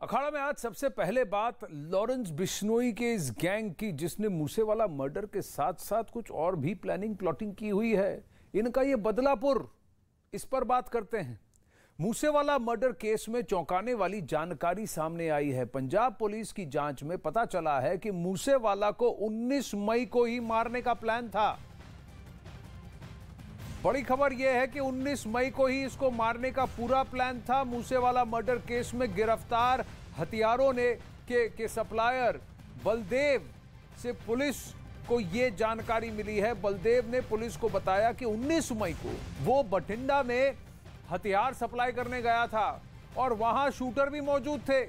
अखाड़ा में आज सबसे पहले बात लॉरेंस बिश्नोई के इस गैंग की, जिसने मूसेवाला मर्डर के साथ साथ कुछ और भी प्लानिंग की हुई है। इनका ये बदलापुर, इस पर बात करते हैं। मूसेवाला मर्डर केस में चौंकाने वाली जानकारी सामने आई है। पंजाब पुलिस की जांच में पता चला है कि मूसेवाला को 19 मई को ही मारने का प्लान था। बड़ी खबर यह है कि 19 मई को ही इसको मारने का पूरा प्लान था। मूसेवाला मर्डर केस में गिरफ्तार हथियारों के सप्लायर बलदेव से पुलिस को यह जानकारी मिली है। बलदेव ने पुलिस को बताया कि 19 मई को वो बठिंडा में हथियार सप्लाई करने गया था और वहां शूटर भी मौजूद थे।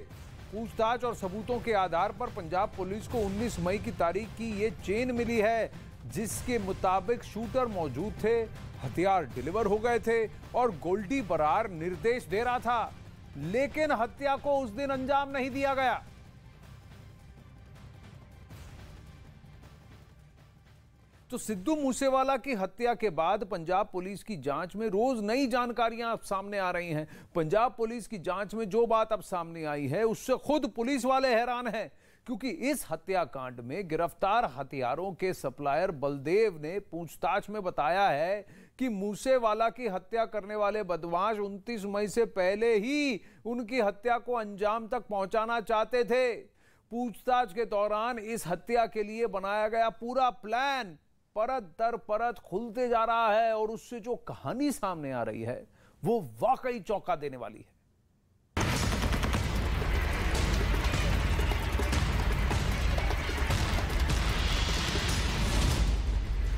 पूछताछ और सबूतों के आधार पर पंजाब पुलिस को 19 मई की तारीख की यह चेन मिली है, जिसके मुताबिक शूटर मौजूद थे, हथियार डिलीवर हो गए थे और गोल्डी बरार निर्देश दे रहा था, लेकिन हत्या को उस दिन अंजाम नहीं दिया गया। तो सिद्धू मूसेवाला की हत्या के बाद पंजाब पुलिस की जांच में रोज नई जानकारियां अब सामने आ रही हैं। पंजाब पुलिस की जांच में जो बात अब सामने आई है उससे खुद पुलिस वाले हैरान हैं, क्योंकि इस हत्याकांड में गिरफ्तार हथियारों के सप्लायर बलदेव ने पूछताछ में बताया है कि मूसेवाला की हत्या करने वाले बदमाश 29 मई से पहले ही उनकी हत्या को अंजाम तक पहुंचाना चाहते थे। पूछताछ के दौरान इस हत्या के लिए बनाया गया पूरा प्लान परत दर परत खुलते जा रहा है और उससे जो कहानी सामने आ रही है वो वाकई चौंका देने वाली है।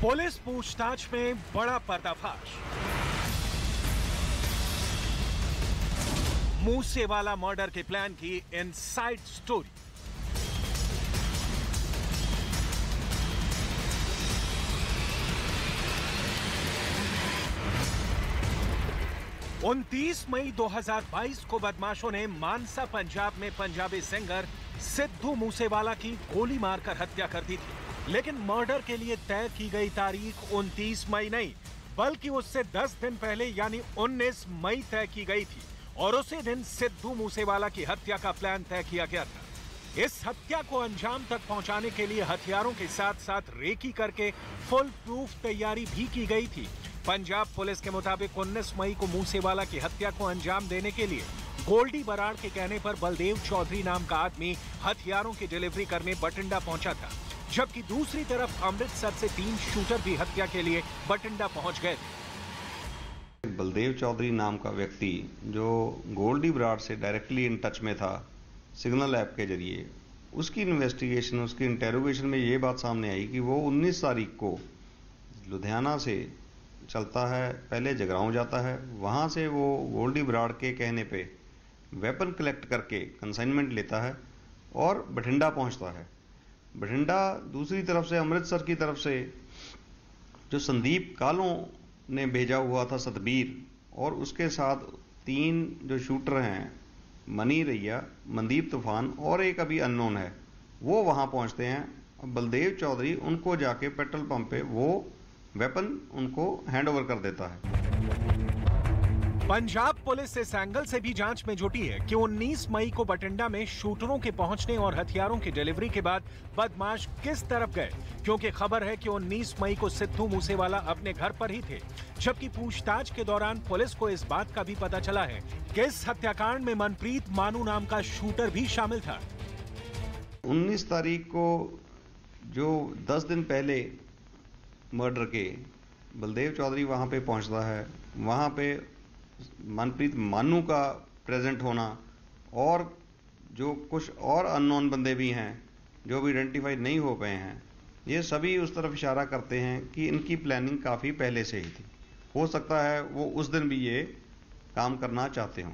पुलिस पूछताछ में बड़ा पर्दाफाश। मूसेवाला मर्डर के प्लान की इनसाइड स्टोरी। उनतीस मई 2022 को बदमाशों ने मानसा पंजाब में पंजाबी सिंगर सिद्धू मूसेवाला की गोली मारकर हत्या कर दी थी, लेकिन मर्डर के लिए तय की गई तारीख 29 मई नहीं बल्कि उससे 10 दिन पहले यानी 19 मई तय की गई थी और उसी दिन सिद्धू मूसेवाला की हत्या का प्लान तय किया गया था। इस हत्या को अंजाम तक पहुंचाने के लिए हथियारों के साथ साथ रेकी करके फुल प्रूफ तैयारी भी की गई थी। पंजाब पुलिस के मुताबिक 19 मई को मूसेवाला की हत्या को अंजाम देने के लिए गोल्डी बराड़ के कहने पर बलदेव चौधरी नाम का आदमी हथियारों की डिलीवरी करने बठिंडा पहुंचा था, जबकि दूसरी तरफ अमृतसर से 3 शूटर भी हत्या के लिए बठिंडा पहुंच गए थे। बलदेव चौधरी नाम का व्यक्ति जो गोल्डी बराड़ से डायरेक्टली इन टच में था सिग्नल ऐप के जरिए, उसकी इन्वेस्टिगेशन, उसकी इंटेरोगेशन में ये बात सामने आई कि वो 19 तारीख को लुधियाना से चलता है, पहले जगराऊं जाता है, वहाँ से वो गोल्डी बराड़ के कहने पे वेपन कलेक्ट करके कंसाइनमेंट लेता है और बठिंडा पहुँचता है। बठिंडा दूसरी तरफ से अमृतसर की तरफ से जो संदीप कालों ने भेजा हुआ था सतबीर, और उसके साथ 3 जो शूटर हैं, मनी रैया, मनदीप तूफान और एक अभी अननोन है, वो वहाँ पहुँचते हैं। बलदेव चौधरी उनको जाके पेट्रोल पंप पे वो वेपन उनको हैंडओवर कर देता है। पंजाब पुलिस इस एंगल से भी जांच में जुटी है कि 19 मई को बठिंडा में शूटरों के पहुंचने और हथियारों की डिलीवरी के बाद बदमाश किस तरफ गए, क्योंकि खबर है कि 19 मई को सिद्धू मूसेवाला अपने घर पर ही थे, जबकि पूछताछ के दौरान पुलिस को इस बात का भी पता चला है कि इस हत्याकांड में मनप्रीत मानू नाम का शूटर भी शामिल था। 19 तारीख को जो 10 दिन पहले मर्डर के बलदेव चौधरी वहाँ पे पहुँचता है, वहाँ पे मनप्रीत मानू का प्रेजेंट होना और जो कुछ और अननोन बंदे भी हैं जो भी आइडेंटिफाई नहीं हो पाए हैं, ये सभी उस तरफ इशारा करते हैं कि इनकी प्लानिंग काफ़ी पहले से ही थी। हो सकता है वो उस दिन भी ये काम करना चाहते हों।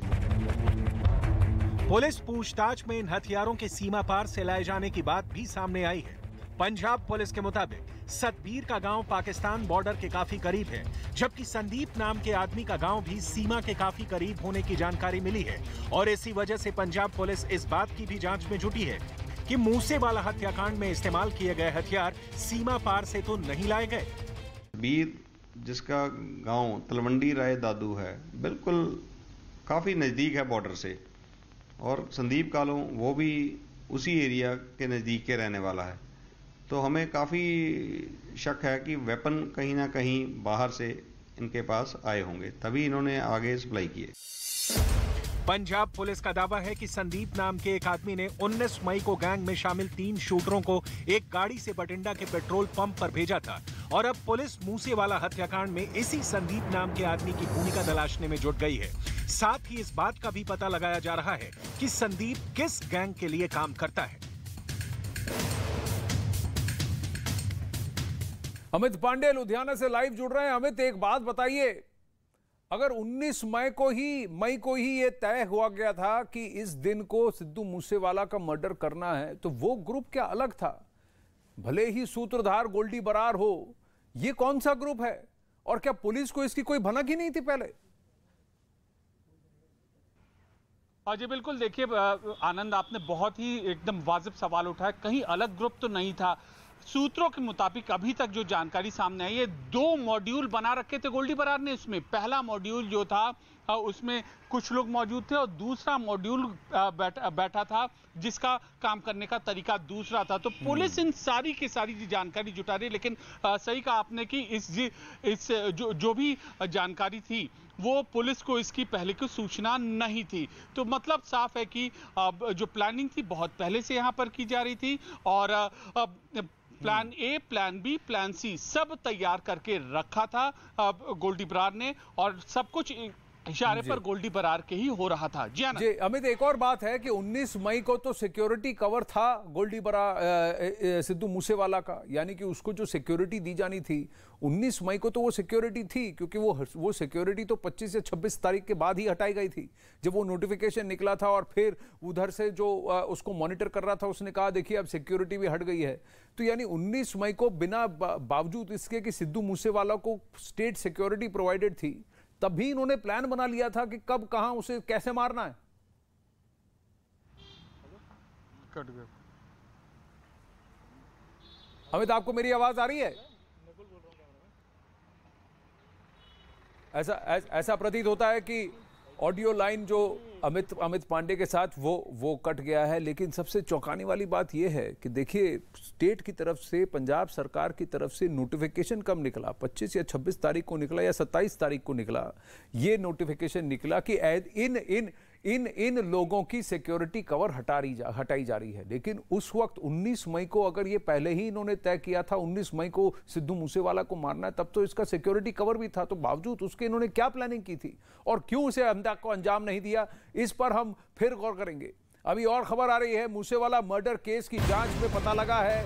पुलिस पूछताछ में इन हथियारों के सीमा पार से लाए जाने की बात भी सामने आई है। पंजाब पुलिस के मुताबिक सतबीर का गांव पाकिस्तान बॉर्डर के काफी करीब है, जबकि संदीप नाम के आदमी का गांव भी सीमा के काफी करीब होने की जानकारी मिली है और इसी वजह से पंजाब पुलिस इस बात की भी जांच में जुटी है कि मूसेवाला हत्याकांड में इस्तेमाल किए गए हथियार सीमा पार से तो नहीं लाए गए। सतबीर जिसका गांव तलवंडी राय दादू है, बिल्कुल काफी नजदीक है बॉर्डर से, और संदीप कालों वो भी उसी एरिया के नज़दीक के रहने वाला है। तो हमें काफ़ी शक है कि वेपन कहीं ना कहीं बाहर से इनके पास आए होंगे, तभी इन्होंने आगे सप्लाई किए। पंजाब पुलिस का दावा है कि संदीप नाम के एक आदमी ने 19 मई को गैंग में शामिल 3 शूटरों को एक गाड़ी से बठिंडा के पेट्रोल पंप पर भेजा था और अब पुलिस मूसेवाला हत्याकांड में इसी संदीप नाम के आदमी की भूमिका तलाशने में जुट गई है। साथ ही इस बात का भी पता लगाया जा रहा है कि संदीप किस गैंग के लिए काम करता है। अमित पांडे लुधियाना से लाइव जुड़ रहे हैं। अमित, एक बात बताइए, अगर 19 मई को ही ये तय हुआ गया था कि इस दिन को सिद्धू मूसेवाला का मर्डर करना है, तो वो ग्रुप क्या अलग था? भले ही सूत्रधार गोल्डी बरार हो, ये कौन सा ग्रुप है? और क्या पुलिस को इसकी कोई भनक ही नहीं थी पहले? जी बिल्कुल, देखिए आनंद, आपने बहुत ही एकदम वाजिब सवाल उठाया। कहीं अलग ग्रुप तो नहीं था। सूत्रों के मुताबिक अभी तक जो जानकारी सामने आई है, 2 मॉड्यूल बना रखे थे गोल्डी बरार ने। इसमें पहला मॉड्यूल जो था उसमें कुछ लोग मौजूद थे और दूसरा मॉड्यूल बैठा था जिसका काम करने का तरीका दूसरा था। तो पुलिस इन सारी की सारी जानकारी जुटा रही है, लेकिन सही कहा आपने कि इस जो भी जानकारी थी वो पुलिस को इसकी पहले की सूचना नहीं थी। तो मतलब साफ है कि जो प्लानिंग थी बहुत पहले से यहाँ पर की जा रही थी और plan A, plan B, plan C सब तैयार करके रखा था गोल्डी बरार ने और सब कुछ इशारे पर गोल्डी बरार के ही हो रहा था। जी अमित, एक और बात है कि 19 मई को तो सिक्योरिटी कवर था गोल्डी बरार सिद्धू मूसेवाला का, यानी कि उसको जो सिक्योरिटी दी जानी थी 19 मई को तो वो सिक्योरिटी थी, क्योंकि वो सिक्योरिटी तो 25 या 26 तारीख के बाद ही हटाई गई थी जब वो नोटिफिकेशन निकला था। और फिर उधर से जो उसको मॉनिटर कर रहा था उसने कहा देखिए अब सिक्योरिटी भी हट गई है। तो यानी 19 मई को बिना बावजूद इसके कि सिद्धू मूसेवाला को स्टेट सिक्योरिटी प्रोवाइडेड थी, तब भी इन्होंने प्लान बना लिया था कि कब कहां उसे कैसे मारना है। अमित, आपको मेरी आवाज आ रही है? ऐसा प्रतीत होता है कि ऑडियो लाइन जो अमित पांडे के साथ वो कट गया है। लेकिन सबसे चौंकाने वाली बात यह है कि देखिए, स्टेट की तरफ से, पंजाब सरकार की तरफ से नोटिफिकेशन कब निकला? 25 या 26 तारीख को निकला या 27 तारीख को निकला? ये नोटिफिकेशन निकला कि इन लोगों की सिक्योरिटी कवर हटाई जा रही है। लेकिन उस वक्त 19 मई को अगर ये पहले ही इन्होंने तय किया था 19 मई को सिद्धू मूसेवाला को मारना है, तब तो इसका सिक्योरिटी कवर भी था। तो बावजूद उसके इन्होंने क्या प्लानिंग की थी और क्यों उसे हमला को अंजाम नहीं दिया, इस पर हम फिर गौर करेंगे। अभी और खबर आ रही है, मूसेवाला मर्डर केस की जांच में पता लगा है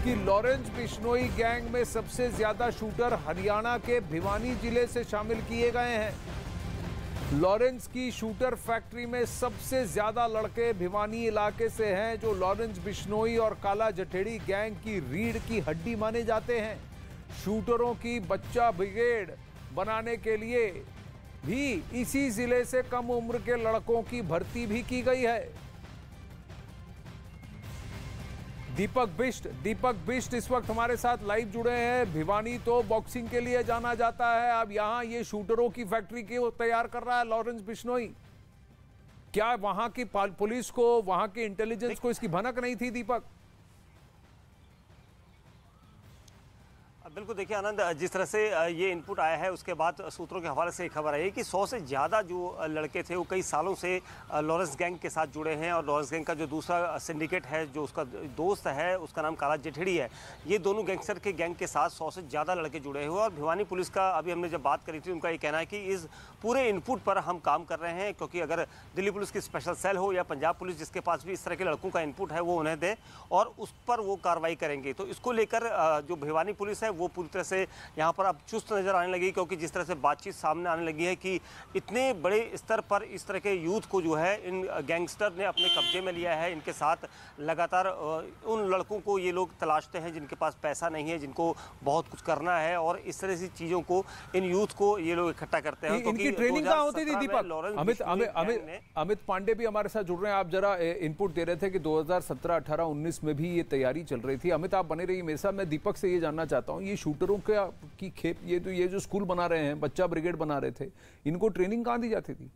कि लॉरेंस बिश्नोई गैंग में सबसे ज्यादा शूटर हरियाणा के भिवानी जिले से शामिल किए गए हैं। लॉरेंस की शूटर फैक्ट्री में सबसे ज्यादा लड़के भिवानी इलाके से हैं, जो लॉरेंस बिश्नोई और काला जठेड़ी गैंग की रीढ़ की हड्डी माने जाते हैं। शूटरों की बच्चा ब्रिगेड बनाने के लिए भी इसी जिले से कम उम्र के लड़कों की भर्ती भी की गई है। दीपक बिष्ट इस वक्त हमारे साथ लाइव जुड़े हैं। भिवानी तो बॉक्सिंग के लिए जाना जाता है, अब यहां ये शूटरों की फैक्ट्री की तैयार कर रहा है लॉरेंस बिश्नोई। क्या वहां की पुलिस को, वहां के इंटेलिजेंस को इसकी भनक नहीं थी दीपक? बिल्कुल, देखिए आनंद, जिस तरह से ये इनपुट आया है उसके बाद सूत्रों के हवाले से एक खबर आई है कि 100 से ज़्यादा जो लड़के थे वो कई सालों से लॉरेंस गैंग के साथ जुड़े हैं। और लॉरेंस गैंग का जो दूसरा सिंडिकेट है, जो उसका दोस्त है, उसका नाम काला जठेड़ी है। ये दोनों गैंगस्टर के गैंग के साथ 100 से ज़्यादा लड़के जुड़े हुए। और भिवानी पुलिस का अभी हमने जब बात करी थी, उनका ये कहना है कि इस पूरे इनपुट पर हम काम कर रहे हैं, क्योंकि अगर दिल्ली पुलिस की स्पेशल सेल हो या पंजाब पुलिस, जिसके पास भी इस तरह के लड़कों का इनपुट है, वो उन्हें दे और उस पर वो कार्रवाई करेंगे। तो इसको लेकर जो भिवानी पुलिस है वो पूरी तरह से यहाँ पर अब चुस्त नजर आने लगी, क्योंकि जिस तरह से बातचीत सामने आने लगी है कि इतने बड़े स्तर पर इस तरह के यूथ को जो है इन गैंगस्टर ने अपने कब्जे में लिया है। इनके साथ लगातार उन लड़कों को ये लोग तलाशते हैं जिनके पास पैसा नहीं है, जिनको बहुत कुछ करना है, और इस तरह की चीज़ों को, इन यूथ को ये लोग इकट्ठा करते हैं। इनकी ट्रेनिंग कहाँ होती थी दीपक? अमित पांडे भी हमारे साथ जुड़ रहे हैं। आप जरा इनपुट दे रहे थे कि 2017, 18, 19 में भी ये तैयारी चल रही थी। अमित, आप बने रहिए मेरे साथ। मैं दीपक से ये जानना चाहता हूँ, ये शूटरों की खेप, ये जो स्कूल बना रहे हैं, बच्चा ब्रिगेड बना रहे थे, इनको ट्रेनिंग कहाँ दी जाती थी?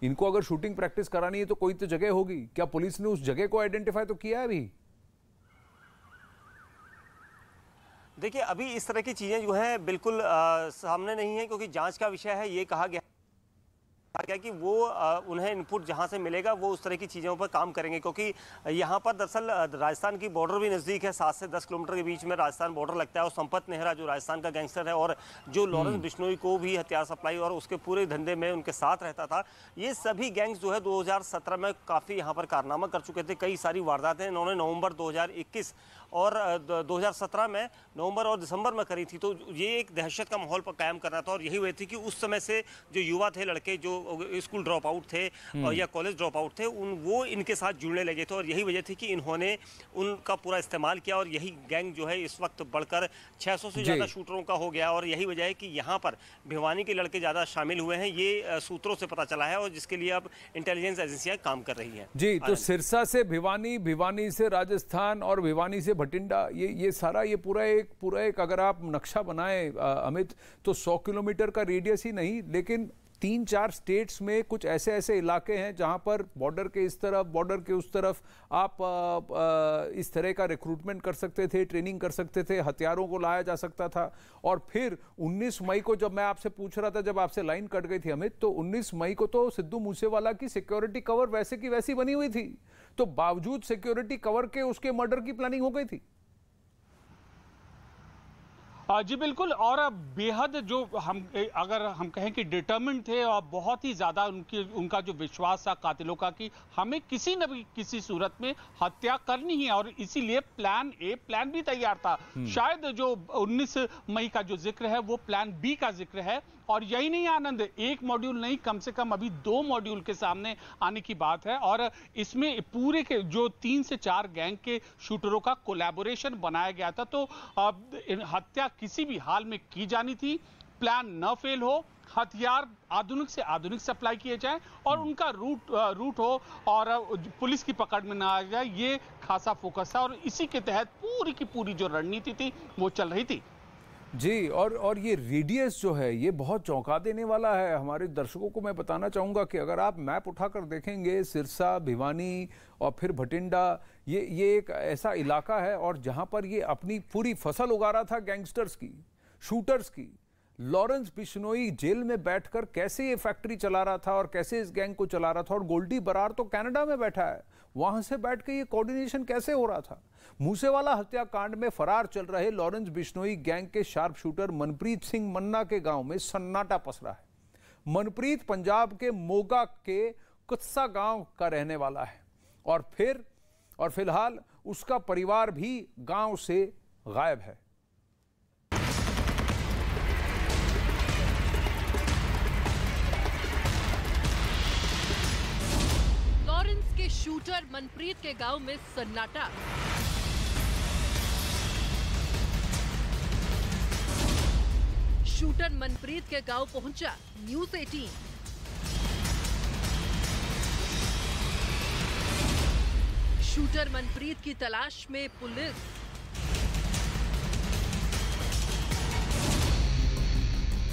इनको अगर शूटिंग प्रैक्टिस करानी है तो कोई तो जगह होगी। क्या पुलिस ने उस जगह को आइडेंटिफाई तो किया है अभी? देखिए, अभी इस तरह की चीज़ें जो हैं बिल्कुल सामने नहीं है, क्योंकि जांच का विषय है। ये कहा गया कि वो उन्हें इनपुट जहां से मिलेगा वो उस तरह की चीज़ों पर काम करेंगे, क्योंकि यहाँ पर दरअसल राजस्थान की बॉर्डर भी नज़दीक है। 7 से 10 किलोमीटर के बीच में राजस्थान बॉर्डर लगता है। और संपत नेहरा जो राजस्थान का गैंगस्टर है और जो लॉरेंस बिश्नोई को भी हथियार सप्लाई और उसके पूरे धंधे में उनके साथ रहता था, ये सभी गैंग्स जो है 2017 में काफ़ी यहाँ पर कारनामा कर चुके थे। कई सारी वारदातें इन्होंने नवंबर 2021 और 2017 में नवंबर और दिसंबर में करी थी। तो ये एक दहशत का माहौल पर कायम करना था। और यही वजह थी कि उस समय से जो युवा थे, लड़के जो स्कूल ड्रॉप आउट थे या कॉलेज ड्रॉप आउट थे, वो इनके साथ जुड़ने लगे थे। और यही वजह थी कि इन्होंने उनका पूरा इस्तेमाल किया। और यही गैंग जो है इस वक्त बढ़कर 600 से ज़्यादा शूटरों का हो गया। और यही वजह है कि यहाँ पर भिवानी के लड़के ज़्यादा शामिल हुए हैं। ये सूत्रों से पता चला है और जिसके लिए अब इंटेलिजेंस एजेंसियाँ काम कर रही हैं। जी, तो सिरसा से भिवानी, भिवानी से राजस्थान और भिवानी से भटिंडा, ये सारा ये पूरा एक अगर आप नक्शा बनाएं अमित, तो 100 किलोमीटर का रेडियस ही नहीं, लेकिन 3-4 स्टेट्स में कुछ ऐसे इलाके हैं जहां पर बॉर्डर के इस तरफ, बॉर्डर के उस तरफ आप इस तरह का रिक्रूटमेंट कर सकते थे, ट्रेनिंग कर सकते थे, हथियारों को लाया जा सकता था। और फिर 19 मई को जब मैं आपसे पूछ रहा था, जब आपसे लाइन कट गई थी अमित, तो 19 मई को तो सिद्धू मूसेवाला की सिक्योरिटी कवर वैसे की वैसी बनी हुई थी, तो बावजूद सिक्योरिटी कवर के उसके मर्डर की प्लानिंग हो गई थी। जी बिल्कुल। और बेहद जो अगर हम कहें कि डिटर्मिन्ड थे और बहुत ही ज्यादा उनका जो विश्वास था कातिलों का कि हमें किसी न भी किसी सूरत में हत्या करनी है, और इसीलिए प्लान ए, प्लान बी तैयार था। शायद जो 19 मई का जो जिक्र है वो प्लान बी का जिक्र है। और यही नहीं आनंद, एक मॉड्यूल नहीं, कम से कम अभी 2 मॉड्यूल के सामने आने की बात है। और इसमें पूरे के जो 3 से 4 गैंग के शूटरों का कोलैबोरेशन बनाया गया था। तो हत्या किसी भी हाल में की जानी थी, प्लान न फेल हो, हथियार आधुनिक से आधुनिक सप्लाई किए जाएं और उनका रूट हो और पुलिस की पकड़ में ना आ जाए, ये खासा फोकस था। और इसी के तहत पूरी की पूरी जो रणनीति थी वो चल रही थी। जी, और ये रेडियस जो है ये बहुत चौंका देने वाला है। हमारे दर्शकों को मैं बताना चाहूँगा कि अगर आप मैप उठाकर देखेंगे, सिरसा, भिवानी और फिर भटिंडा, ये एक ऐसा इलाका है और जहाँ पर ये अपनी पूरी फसल उगा रहा था गैंगस्टर्स की, शूटर्स की। लॉरेंस बिश्नोई जेल में बैठकर कैसे ये फैक्ट्री चला रहा था और कैसे इस गैंग को चला रहा था, और गोल्डी बरार तो कनाडा में बैठा है, वहां से बैठ के ये कोऑर्डिनेशन कैसे हो रहा था। मूसेवाला हत्याकांड में फरार चल रहे लॉरेंस बिश्नोई गैंग के शार्प शूटर मनप्रीत सिंह मन्ना के गांव में सन्नाटा पसरा है। मनप्रीत पंजाब के मोगा के कुत्सा गांव का रहने वाला है और फिलहाल उसका परिवार भी गांव से गायब है। लॉरेंस के शूटर मनप्रीत के गांव में सन्नाटा। शूटर मनप्रीत के गांव पहुंचा न्यूज़ 18। शूटर मनप्रीत की तलाश में पुलिस।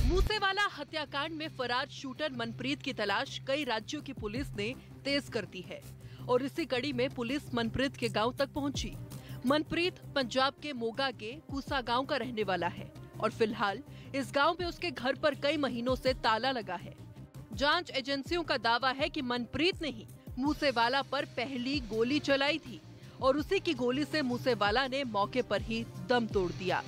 मूसेवाला हत्याकांड में फरार शूटर मनप्रीत की तलाश कई राज्यों की पुलिस ने तेज कर दी है और इसी कड़ी में पुलिस मनप्रीत के गांव तक पहुंची। मनप्रीत पंजाब के मोगा के कुसा गांव का रहने वाला है और फिलहाल इस गांव में उसके घर पर कई महीनों से ताला लगा है। जांच एजेंसियों का दावा है कि मनप्रीत ने ही मूसेवाला पर पहली गोली चलाई थी और उसी की गोली से मूसेवाला ने मौके पर ही दम तोड़ दिया।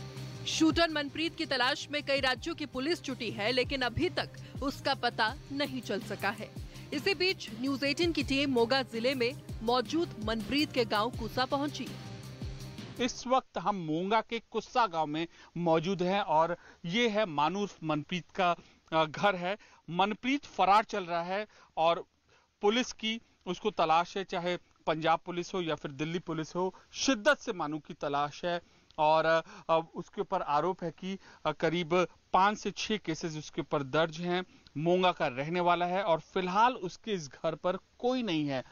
शूटर मनप्रीत की तलाश में कई राज्यों की पुलिस जुटी है, लेकिन अभी तक उसका पता नहीं चल सका है। इसी बीच न्यूज़ 18 की टीम मोगा जिले में मौजूद मनप्रीत के गांव कुसा पहुंची। इस वक्त हम मोगा के कुस्सा गांव में मौजूद हैं और ये है मानूर मनप्रीत का घर है। मनप्रीत फरार चल रहा है और पुलिस की उसको तलाश है, चाहे पंजाब पुलिस हो या फिर दिल्ली पुलिस हो, शिद्दत से मानू की तलाश है। और उसके ऊपर आरोप है कि करीब 5 से 6 केसेस उसके ऊपर दर्ज हैं। मोगा का रहने वाला है और फिलहाल उसके इस घर पर कोई नहीं है।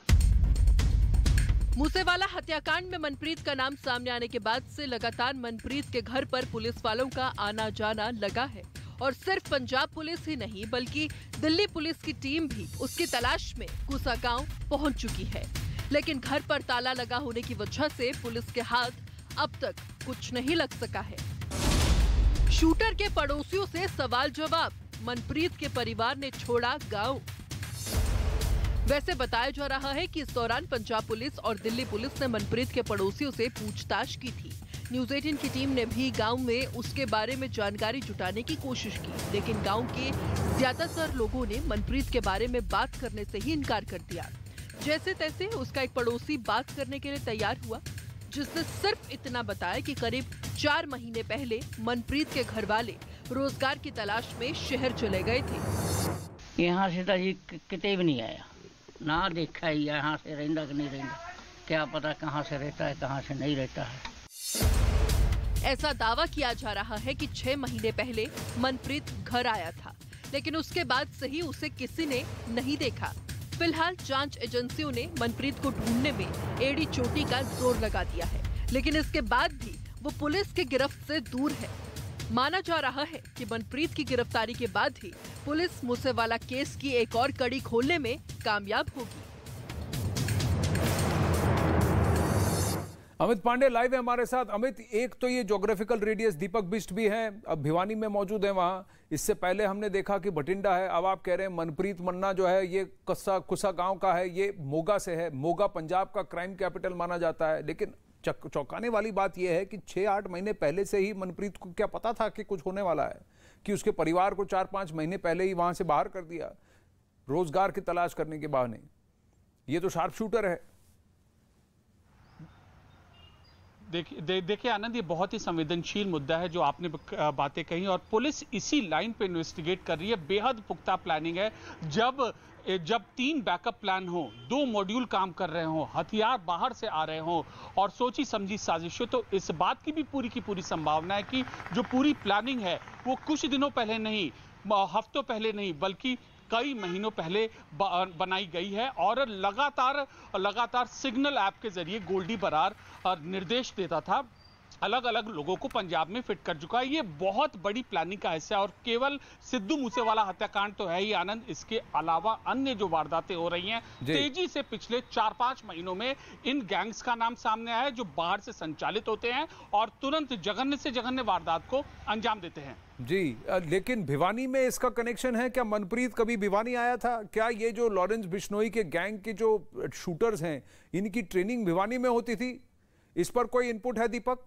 मूसेवाला हत्याकांड में मनप्रीत का नाम सामने आने के बाद से लगातार मनप्रीत के घर पर पुलिस वालों का आना जाना लगा है और सिर्फ पंजाब पुलिस ही नहीं बल्कि दिल्ली पुलिस की टीम भी उसकी तलाश में कुसा गांव पहुंच चुकी है। लेकिन घर पर ताला लगा होने की वजह से पुलिस के हाथ अब तक कुछ नहीं लग सका है। शूटर के पड़ोसियों से सवाल जवाब, मनप्रीत के परिवार ने छोड़ा गांव। वैसे बताया जा रहा है कि इस दौरान पंजाब पुलिस और दिल्ली पुलिस ने मनप्रीत के पड़ोसियों से पूछताछ की थी। न्यूज़ 18 की टीम ने भी गांव में उसके बारे में जानकारी जुटाने की कोशिश की, लेकिन गांव के ज्यादातर लोगों ने मनप्रीत के बारे में बात करने से ही इनकार कर दिया। जैसे तैसे उसका एक पड़ोसी बात करने के लिए तैयार हुआ, जिसने सिर्फ इतना बताया कि करीब 4 महीने पहले मनप्रीत के घर वाले रोजगार की तलाश में शहर चले गए थे। यहाँ से तो जी किते भी नहीं आया, ना देखा ही यहाँ से रहता कि नहीं रहता, क्या पता कहाँ से रहता है कहाँ से नहीं रहता है। ऐसा दावा किया जा रहा है कि 6 महीने पहले मनप्रीत घर आया था, लेकिन उसके बाद से ही उसे किसी ने नहीं देखा। फिलहाल जांच एजेंसियों ने मनप्रीत को ढूंढने में एड़ी चोटी का जोर लगा दिया है, लेकिन इसके बाद भी वो पुलिस की गिरफ्त से दूर है। माना जा रहा है कि मनप्रीत की गिरफ्तारी के बाद ही पुलिस मूसेवाला केस की एक और कड़ी खोलने में कामयाब होगी। अमित पांडे लाइव है हमारे साथ। अमित, एक तो ये ज्योग्राफिकल रेडियस दीपक बिष्ट भी हैं, अब भिवानी में मौजूद है वहां। इससे पहले हमने देखा कि भटिंडा है, अब आप कह रहे हैं मनप्रीत मन्ना जो है ये कुसा गांव का है, ये मोगा से है। मोगा पंजाब का क्राइम कैपिटल माना जाता है, लेकिन चौंकाने वाली बात यह है कि 6-8 महीने पहले से ही मनप्रीत को क्या पता था कि कुछ होने वाला है, कि उसके परिवार को 4-5 महीने पहले ही वहां से बाहर कर दिया रोजगार की तलाश करने के बहाने। ये तो शार्प शूटर है। देखिए आनंद, ये बहुत ही संवेदनशील मुद्दा है जो आपने बातें कही, और पुलिस इसी लाइन पे इन्वेस्टिगेट कर रही है। बेहद पुख्ता प्लानिंग है। जब 3 बैकअप प्लान हो, 2 मॉड्यूल काम कर रहे हो, हथियार बाहर से आ रहे हो और सोची समझी साजिश हो, तो इस बात की भी पूरी संभावना है कि जो पूरी प्लानिंग है वो कुछ दिनों पहले नहीं, हफ्तों पहले नहीं, बल्कि कई महीनों पहले बनाई गई है। और लगातार सिग्नल ऐप के जरिए गोल्डी बरार निर्देश देता था, अलग अलग लोगों को पंजाब में फिट कर चुका है। ये बहुत बड़ी प्लानिंग का हिस्सा है। और केवल सिद्धू मूसेवाला हत्याकांड तो है ही आनंद, इसके अलावा अन्य जो वारदातें हो रही हैं तेजी से पिछले 4-5 महीनों में इन गैंग्स का नाम सामने आया है, जो बाहर से संचालित होते हैं और तुरंत जघन्य से जघन्य वारदात को अंजाम देते हैं। जी, लेकिन भिवानी में इसका कनेक्शन है क्या? मनप्रीत कभी भिवानी आया था क्या? ये जो लॉरेंस बिश्नोई के गैंग के जो शूटर्स हैं, इनकी ट्रेनिंग भिवानी में होती थी? इस पर कोई इनपुट है दीपक?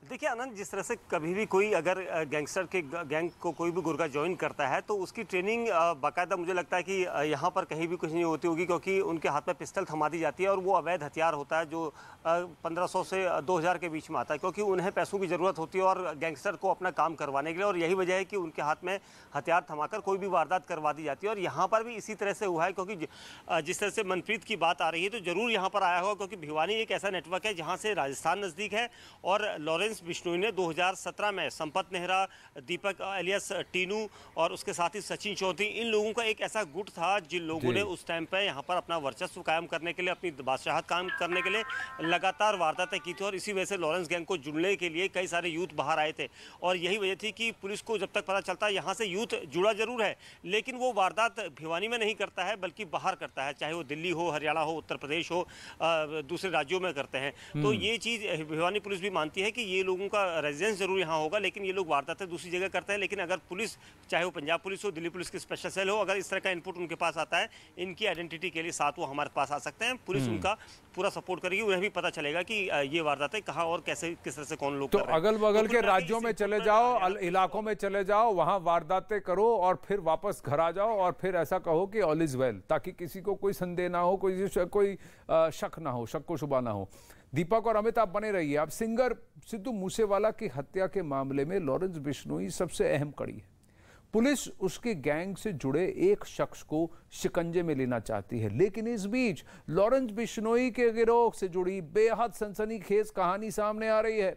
देखिए आनंद, जिस तरह से कभी भी कोई अगर गैंगस्टर के गैंग को कोई भी गुर्गा ज्वाइन करता है तो उसकी ट्रेनिंग बाकायदा मुझे लगता है कि यहाँ पर कहीं भी कुछ नहीं होती होगी, क्योंकि उनके हाथ में पिस्टल थमा दी जाती है और वो अवैध हथियार होता है जो 1500 से 2000 के बीच में आता है, क्योंकि उन्हें पैसों की ज़रूरत होती है और गैंगस्टर को अपना काम करवाने के लिए, और यही वजह है कि उनके हाथ में हथियार थमाकर कोई भी वारदात करवा दी जाती है। और यहाँ पर भी इसी तरह से हुआ है, क्योंकि जिस तरह से मनप्रीत की बात आ रही है तो ज़रूर यहाँ पर आया होगा, क्योंकि भिवानी एक ऐसा नेटवर्क है जहाँ से राजस्थान नज़दीक है। और लॉरेंस बिश्नोई ने 2017 में संपत नेहरा, दीपक एलियस टीनू और उसके साथ ही सचिन चौधरी, इन लोगों का एक ऐसा गुट था जिन लोगों ने उस टाइम पे यहाँ पर अपना वर्चस्व कायम करने के लिए, अपनी बादशाहत कायम करने के लिए लगातार वारदातें की थी। और इसी वजह से लॉरेंस गैंग को जुड़ने के लिए कई सारे यूथ बाहर आए थे, और यही वजह थी कि पुलिस को जब तक पता चलता है यहाँ से यूथ जुड़ा जरूर है, लेकिन वो वारदात भिवानी में नहीं करता है बल्कि बाहर करता है, चाहे वो दिल्ली हो, हरियाणा हो, उत्तर प्रदेश हो, दूसरे राज्यों में करते हैं। तो ये चीज़ भिवानी पुलिस भी मानती है कि ये लोगों का रेजिडेंस जरूर यहाँ होगा, लेकिन ये लोग वारदातें दूसरी जगह करते हैं। लेकिन अगर पुलिस, चाहे वो पंजाब पुलिस हो, दिल्ली पुलिस की स्पेशल सेल हो, अगर इस तरह का इनपुट उनके पास आता है, इनकी आइडेंटिटी के लिए साथ वो हमारे पास आ सकते हैं। पुलिस उनका पूरा सपोर्ट करेगी, उन्हें भी पता चलेगा कि ये वारदातें कहाँ और कैसे, किस तरह से कौन लोग तो अगल बगल के राज्यों में चले जाओ, इलाकों में चले जाओ, वहां वारदातें करो और फिर वापस घर आ जाओ और फिर ऐसा कहो कि ऑल इज वेल, ताकि किसी को कोई संदेह ना हो, कोई शक ना हो, शक व शुबा ना हो। दीपक और अमित, आप बने रहिए। अब सिंगर सिद्धू मूसेवाला की हत्या के मामले में लॉरेंस बिश्नोई सबसे अहम कड़ी है। पुलिस उसके गैंग से जुड़े एक शख्स को शिकंजे में लेना चाहती है, लेकिन इस बीच लॉरेंस बिश्नोई के गिरोह से जुड़ी बेहद सनसनीखेज कहानी सामने आ रही है।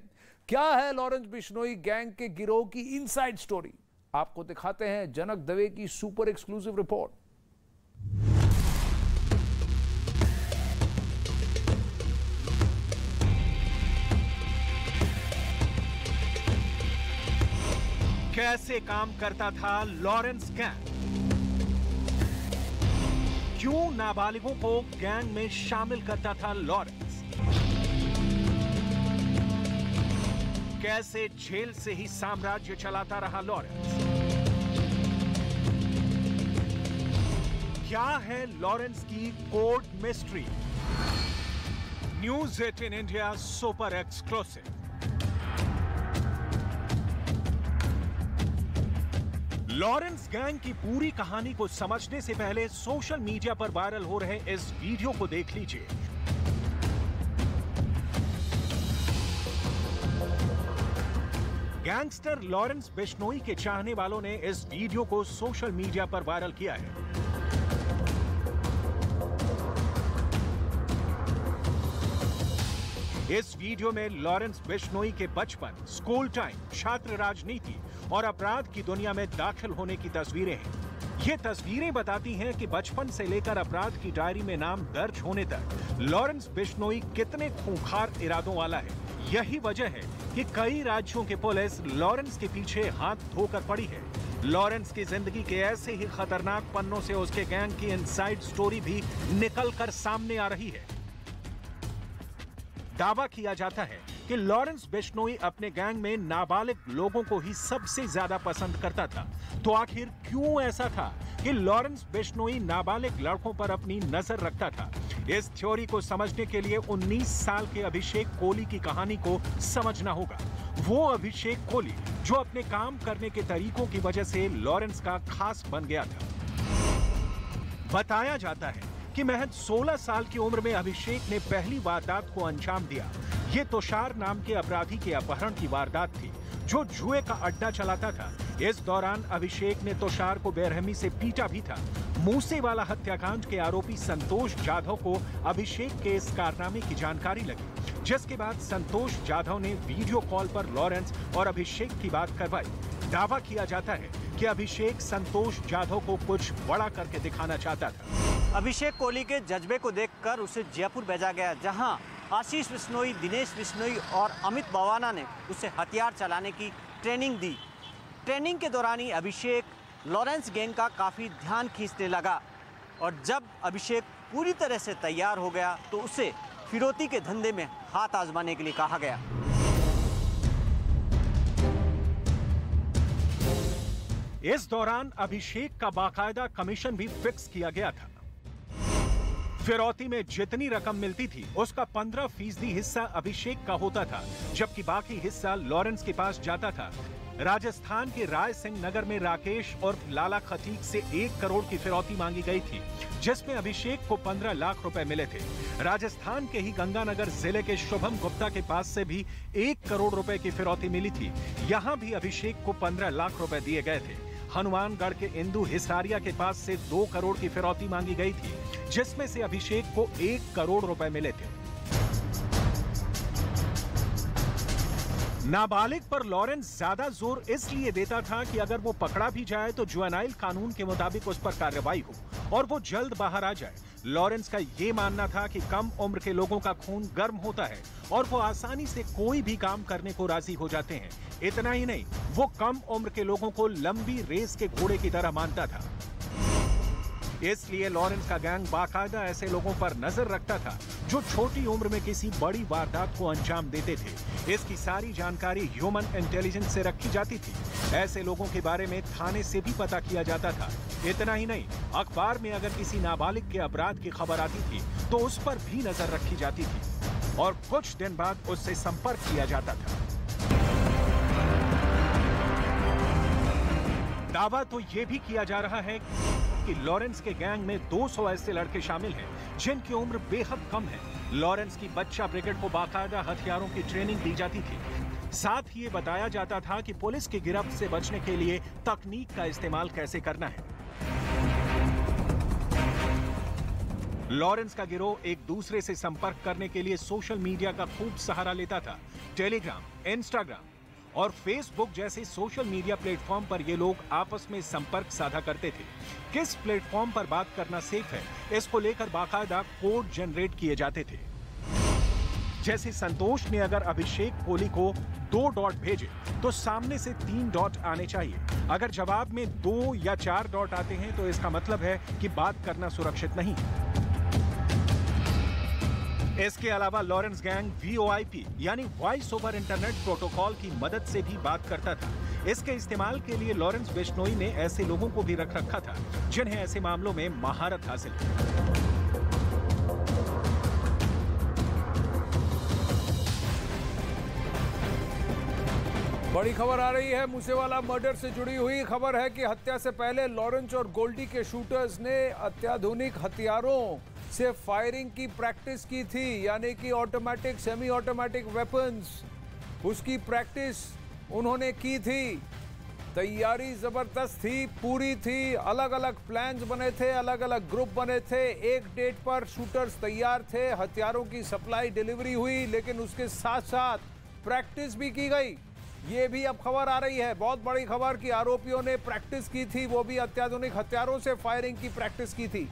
क्या है लॉरेंस बिश्नोई गैंग के गिरोह की इनसाइड स्टोरी? आपको दिखाते हैं जनक दवे की सुपर एक्सक्लूसिव रिपोर्ट। कैसे काम करता था लॉरेंस गैंग? क्यों नाबालिगों को गैंग में शामिल करता था लॉरेंस? कैसे जेल से ही साम्राज्य चलाता रहा लॉरेंस? क्या है लॉरेंस की code mystery? News 18 India super exclusive. Lawrence gang की पूरी कहानी को समझने से पहले सोशल मीडिया पर वायरल हो रहे इस वीडियो को देख लीजिए। गैंगस्टर लॉरेंस बिश्नोई के चाहने वालों ने इस वीडियो को सोशल मीडिया पर वायरल किया है। इस वीडियो में लॉरेंस बिश्नोई के बचपन, स्कूल टाइम, छात्र राजनीति और अपराध की दुनिया में दाखिल होने की तस्वीरें हैं। ये तस्वीरें बताती हैं कि बचपन से लेकर अपराध की डायरी में नाम दर्ज होने तक लॉरेंस बिश्नोई कितने खूंखार इरादों वाला है। यही वजह है कि कई राज्यों की पुलिस लॉरेंस के पीछे हाथ धोकर पड़ी है। लॉरेंस की जिंदगी के ऐसे ही खतरनाक पन्नों से उसके गैंग की इनसाइड स्टोरी भी निकलकर सामने आ रही है। दावा किया जाता है कि लॉरेंस बिश्नोई अपने गैंग में नाबालिग लोगों को ही सबसे ज्यादा पसंद करता था। तो आखिर क्यों ऐसा था कि लॉरेंस बिश्नोई नाबालिग लड़कों पर अपनी नजर रखता था? इस थ्योरी को समझने के लिए 19 साल के अभिषेक कोहली की कहानी को समझना होगा। वो अभिषेक कोहली जो अपने काम करने के तरीकों की वजह से लॉरेंस का खास बन गया था। बताया जाता है कि महज 16 साल की उम्र में अभिषेक ने पहली वारदात को अंजाम दिया। ये तुषार नाम के अपराधी के अपहरण की वारदात थी जो जुए का अड्डा चलाता था। इस दौरान अभिषेक ने तुषार को बेरहमी से पीटा भी था। मूसेवाला हत्याकांड के आरोपी संतोष जाधव को अभिषेक के इस कारनामे की जानकारी लगी, जिसके बाद संतोष जाधव ने वीडियो कॉल पर लॉरेंस और अभिषेक की बात करवाई। दावा किया जाता है कि अभिषेक संतोष जाधव को कुछ बड़ा करके दिखाना चाहता था। अभिषेक कोहली के जज्बे को देखकर उसे जयपुर भेजा गया, जहां आशीष बिश्नोई, दिनेश बिश्नोई और अमित बवाना ने उसे हथियार चलाने की ट्रेनिंग दी। ट्रेनिंग के दौरान ही अभिषेक लॉरेंस गैंग का काफ़ी ध्यान खींचने लगा और जब अभिषेक पूरी तरह से तैयार हो गया तो उसे फिरौती के धंधे में हाथ आजमाने के लिए कहा गया। इस दौरान अभिषेक का बाकायदा कमीशन भी फिक्स किया गया था। फिरौती में जितनी रकम मिलती थी उसका 15% हिस्सा अभिषेक का होता था, जबकि बाकी हिस्सा लॉरेंस के पास जाता था। राजस्थान के राय सिंह नगर में राकेश और लाला खतीक से 1 करोड़ की फिरौती मांगी गई थी, जिसमें अभिषेक को 15 लाख रुपए मिले थे। राजस्थान के ही गंगानगर जिले के शुभम गुप्ता के पास से भी 1 करोड़ रुपए की फिरौती मिली थी। यहाँ भी अभिषेक को 15 लाख रुपए दिए गए थे। हनुमानगढ़ के इंदु हिसारिया के पास से 2 करोड़ की फिरौती मांगी गई थी, जिसमें से अभिषेक को 1 करोड़ रुपए मिले थे। नाबालिग पर लॉरेंस ज्यादा जोर इसलिए देता था कि अगर वो पकड़ा भी जाए तो जुवेनाइल कानून के मुताबिक उस पर कार्रवाई हो और वो जल्द बाहर आ जाए। लॉरेंस का ये मानना था कि कम उम्र के लोगों का खून गर्म होता है और वो आसानी से कोई भी काम करने को राजी हो जाते हैं। इतना ही नहीं, वो कम उम्र के लोगों को लंबी रेस के घोड़े की तरह मानता था। इसलिए लॉरेंस का गैंग बाकायदा ऐसे लोगों पर नजर रखता था जो छोटी उम्र में किसी बड़ी वारदात को अंजाम देते थे। इसकी सारी जानकारी ह्यूमन इंटेलिजेंस से रखी जाती थी। ऐसे लोगों के बारे में थाने से भी पता किया जाता था। इतना ही नहीं, अखबार में अगर किसी नाबालिग के अपराध की खबर आती थी तो उस पर भी नजर रखी जाती थी और कुछ दिन बाद उससे संपर्क किया जाता था। दावा तो यह भी किया जा रहा है कि लॉरेंस के गैंग में 200 ऐसे लड़के शामिल हैं जिनकी उम्र बेहद कम है। लॉरेंस की बच्चा ब्रिगेड को बाकायदा हथियारों की ट्रेनिंग दी जाती थी। साथ ही ये बताया जाता था कि पुलिस की गिरफ्त से बचने के लिए तकनीक का इस्तेमाल कैसे करना है। लॉरेंस का गिरोह एक दूसरे से संपर्क करने के लिए सोशल मीडिया का खूब सहारा लेता था। टेलीग्राम, इंस्टाग्राम और फेसबुक जैसे सोशल मीडिया प्लेटफॉर्म पर ये लोग आपस में संपर्क साझा करते थे। किस प्लेटफॉर्म पर बात करना सेफ है, इसको लेकर बाकायदा कोड जनरेट किए जाते थे। जैसे संतोष ने अगर अभिषेक कोहली को 2 डॉट भेजे तो सामने से 3 डॉट आने चाहिए। अगर जवाब में 2 या 4 डॉट आते हैं तो इसका मतलब है कि बात करना सुरक्षित नहीं। इसके अलावा लॉरेंस गैंग VoIP यानी वॉइस ओवर इंटरनेट प्रोटोकॉल की मदद से भी बात करता था। इसके इस्तेमाल के लिए लॉरेंस बिश्नोई ने ऐसे लोगों को भी रख रखा था जिन्हें ऐसे मामलों में महारत हासिल है। बड़ी खबर आ रही है मूसेवाला मर्डर से जुड़ी हुई। खबर है कि हत्या से पहले लॉरेंस और गोल्डी के शूटर्स ने अत्याधुनिक हथियारों से फायरिंग की प्रैक्टिस की थी, यानी कि ऑटोमेटिक सेमी ऑटोमेटिक वेपन्स, उसकी प्रैक्टिस उन्होंने की थी। तैयारी जबरदस्त थी, पूरी थी, अलग अलग प्लान्स बने थे, अलग अलग ग्रुप बने थे। एक डेट पर शूटर्स तैयार थे, हथियारों की सप्लाई डिलीवरी हुई, लेकिन उसके साथ साथ प्रैक्टिस भी की गई। ये भी अब खबर आ रही है, बहुत बड़ी खबर, कि आरोपियों ने प्रैक्टिस की थी, वो भी अत्याधुनिक हथियारों से फायरिंग की प्रैक्टिस की थी।